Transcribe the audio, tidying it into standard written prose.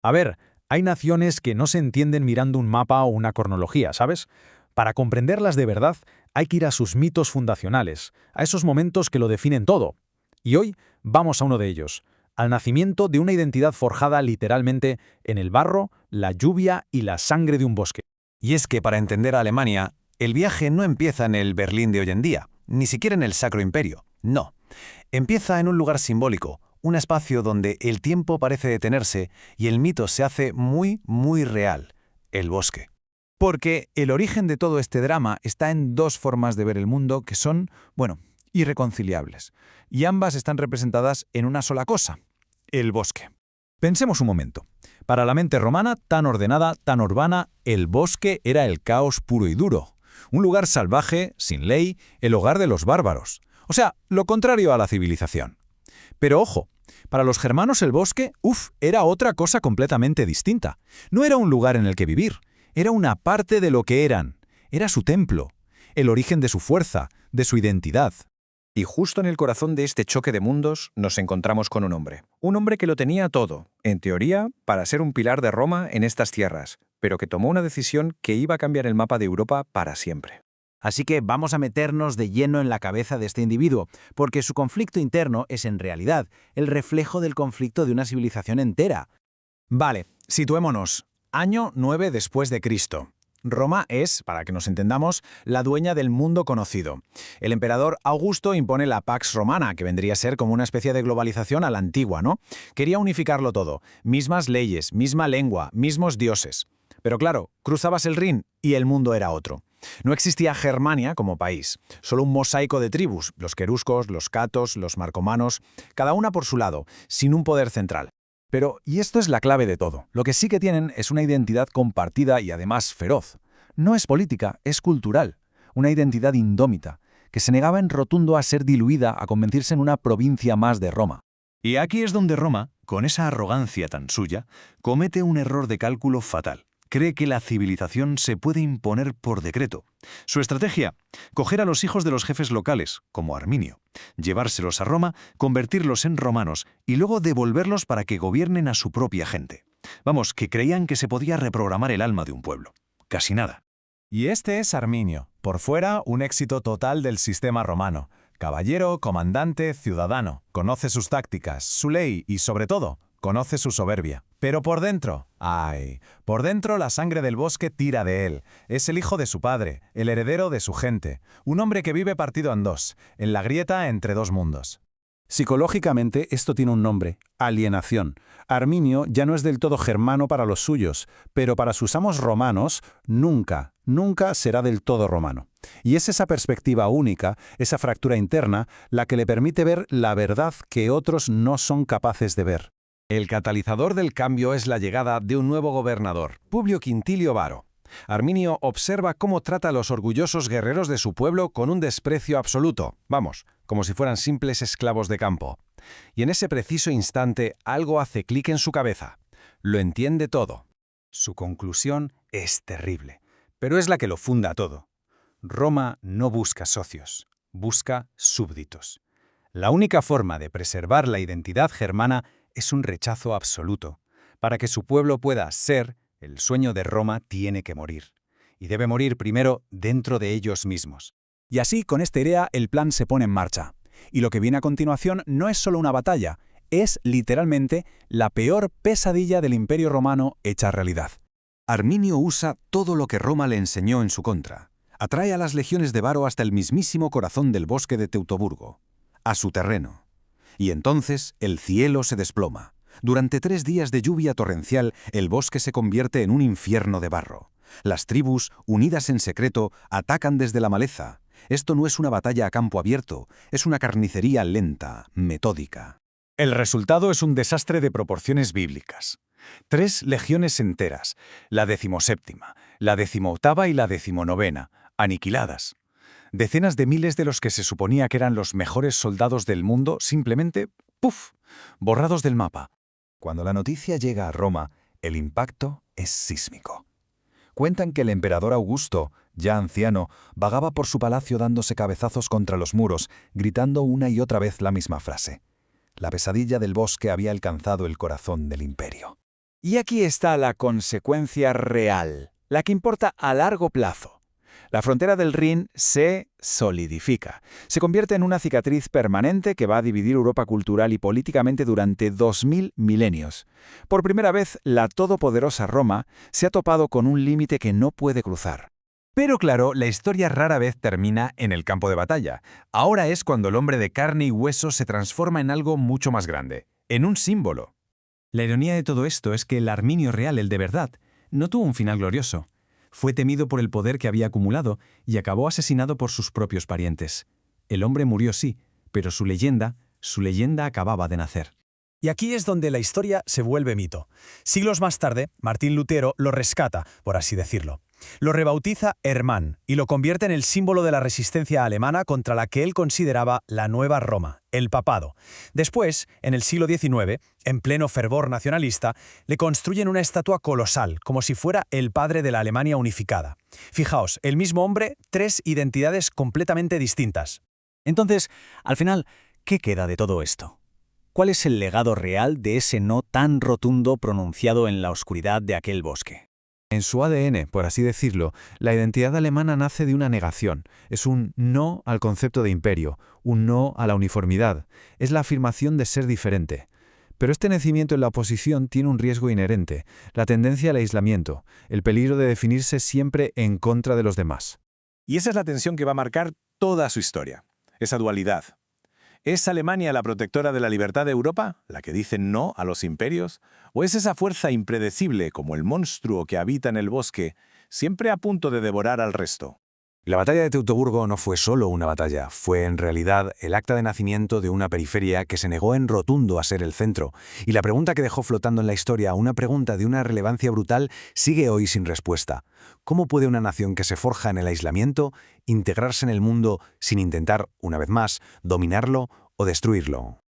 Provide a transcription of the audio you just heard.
A ver, hay naciones que no se entienden mirando un mapa o una cronología, ¿sabes? Para comprenderlas de verdad, hay que ir a sus mitos fundacionales, a esos momentos que lo definen todo. Y hoy vamos a uno de ellos, al nacimiento de una identidad forjada literalmente en el barro, la lluvia y la sangre de un bosque. Y es que para entender a Alemania, el viaje no empieza en el Berlín de hoy en día, ni siquiera en el Sacro Imperio, no. Empieza en un lugar simbólico, un espacio donde el tiempo parece detenerse y el mito se hace muy, muy real, el bosque. Porque el origen de todo este drama está en dos formas de ver el mundo que son, bueno, irreconciliables. Y ambas están representadas en una sola cosa, el bosque. Pensemos un momento. Para la mente romana, tan ordenada, tan urbana, el bosque era el caos puro y duro. Un lugar salvaje, sin ley, el hogar de los bárbaros. O sea, lo contrario a la civilización. Pero ojo, para los germanos el bosque, era otra cosa completamente distinta. No era un lugar en el que vivir, era una parte de lo que eran. Era su templo, el origen de su fuerza, de su identidad. Y justo en el corazón de este choque de mundos nos encontramos con un hombre. Un hombre que lo tenía todo, en teoría, para ser un pilar de Roma en estas tierras, pero que tomó una decisión que iba a cambiar el mapa de Europa para siempre. Así que vamos a meternos de lleno en la cabeza de este individuo, porque su conflicto interno es en realidad el reflejo del conflicto de una civilización entera. Vale, situémonos. Año 9 después de Cristo. Roma es, para que nos entendamos, la dueña del mundo conocido. El emperador Augusto impone la Pax Romana, que vendría a ser como una especie de globalización a la antigua, ¿no? Quería unificarlo todo. Mismas leyes, misma lengua, mismos dioses. Pero claro, cruzabas el Rin y el mundo era otro. No existía Germania como país, solo un mosaico de tribus, los queruscos, los catos, los marcomanos, cada una por su lado, sin un poder central. Pero, y esto es la clave de todo, lo que sí que tienen es una identidad compartida y además feroz. No es política, es cultural. Una identidad indómita, que se negaba en rotundo a ser diluida, a convertirse en una provincia más de Roma. Y aquí es donde Roma, con esa arrogancia tan suya, comete un error de cálculo fatal. Cree que la civilización se puede imponer por decreto. Su estrategia, coger a los hijos de los jefes locales, como Arminio, llevárselos a Roma, convertirlos en romanos y luego devolverlos para que gobiernen a su propia gente. Vamos, que creían que se podía reprogramar el alma de un pueblo. Casi nada. Y este es Arminio, por fuera un éxito total del sistema romano. Caballero, comandante, ciudadano. Conoce sus tácticas, su ley y, sobre todo, conoce su soberbia. Pero por dentro, por dentro la sangre del bosque tira de él. Es el hijo de su padre, el heredero de su gente. Un hombre que vive partido en dos, en la grieta entre dos mundos. Psicológicamente esto tiene un nombre, alienación. Arminio ya no es del todo germano para los suyos, pero para sus amos romanos nunca, nunca será del todo romano. Y es esa perspectiva única, esa fractura interna, la que le permite ver la verdad que otros no son capaces de ver. El catalizador del cambio es la llegada de un nuevo gobernador, Publio Quintilio Varo. Arminio observa cómo trata a los orgullosos guerreros de su pueblo con un desprecio absoluto, vamos, como si fueran simples esclavos de campo. Y en ese preciso instante algo hace clic en su cabeza. Lo entiende todo. Su conclusión es terrible, pero es la que lo funda todo. Roma no busca socios, busca súbditos. La única forma de preservar la identidad germana es un rechazo absoluto. Para que su pueblo pueda ser, el sueño de Roma tiene que morir. Y debe morir primero dentro de ellos mismos. Y así, con esta idea, el plan se pone en marcha. Y lo que viene a continuación no es solo una batalla, es literalmente la peor pesadilla del Imperio Romano hecha realidad. Arminio usa todo lo que Roma le enseñó en su contra. Atrae a las legiones de Varo hasta el mismísimo corazón del bosque de Teutoburgo, a su terreno. Y entonces el cielo se desploma. Durante 3 días de lluvia torrencial, el bosque se convierte en un infierno de barro. Las tribus, unidas en secreto, atacan desde la maleza. Esto no es una batalla a campo abierto, es una carnicería lenta, metódica. El resultado es un desastre de proporciones bíblicas. 3 legiones enteras, la 17ª, la 18ª y la 19ª, aniquiladas. Decenas de miles de los que se suponía que eran los mejores soldados del mundo simplemente, ¡puf!, borrados del mapa. Cuando la noticia llega a Roma, el impacto es sísmico. Cuentan que el emperador Augusto, ya anciano, vagaba por su palacio dándose cabezazos contra los muros, gritando una y otra vez la misma frase. La pesadilla del bosque había alcanzado el corazón del imperio. Y aquí está la consecuencia real, la que importa a largo plazo. La frontera del Rin se solidifica. Se convierte en una cicatriz permanente que va a dividir Europa cultural y políticamente durante 2000 milenios. Por primera vez, la todopoderosa Roma se ha topado con un límite que no puede cruzar. Pero claro, la historia rara vez termina en el campo de batalla. Ahora es cuando el hombre de carne y hueso se transforma en algo mucho más grande, en un símbolo. La ironía de todo esto es que el Arminio real, el de verdad, no tuvo un final glorioso. Fue temido por el poder que había acumulado y acabó asesinado por sus propios parientes. El hombre murió sí, pero su leyenda acababa de nacer. Y aquí es donde la historia se vuelve mito. Siglos más tarde, Martín Lutero lo rescata, por así decirlo. Lo rebautiza Hermann y lo convierte en el símbolo de la resistencia alemana contra la que él consideraba la nueva Roma, el papado. Después, en el siglo XIX, en pleno fervor nacionalista, le construyen una estatua colosal, como si fuera el padre de la Alemania unificada. Fijaos, el mismo hombre, 3 identidades completamente distintas. Entonces, al final, ¿qué queda de todo esto? ¿Cuál es el legado real de ese no tan rotundo pronunciado en la oscuridad de aquel bosque? En su ADN, por así decirlo, la identidad alemana nace de una negación. Es un no al concepto de imperio, un no a la uniformidad. Es la afirmación de ser diferente. Pero este nacimiento en la oposición tiene un riesgo inherente, la tendencia al aislamiento, el peligro de definirse siempre en contra de los demás. Y esa es la tensión que va a marcar toda su historia, esa dualidad. ¿Es Alemania la protectora de la libertad de Europa, la que dice no a los imperios? ¿O es esa fuerza impredecible, como el monstruo que habita en el bosque, siempre a punto de devorar al resto? La batalla de Teutoburgo no fue solo una batalla, fue en realidad el acta de nacimiento de una periferia que se negó en rotundo a ser el centro. Y la pregunta que dejó flotando en la historia, una pregunta de una relevancia brutal, sigue hoy sin respuesta. ¿Cómo puede una nación que se forja en el aislamiento integrarse en el mundo sin intentar, una vez más, dominarlo o destruirlo?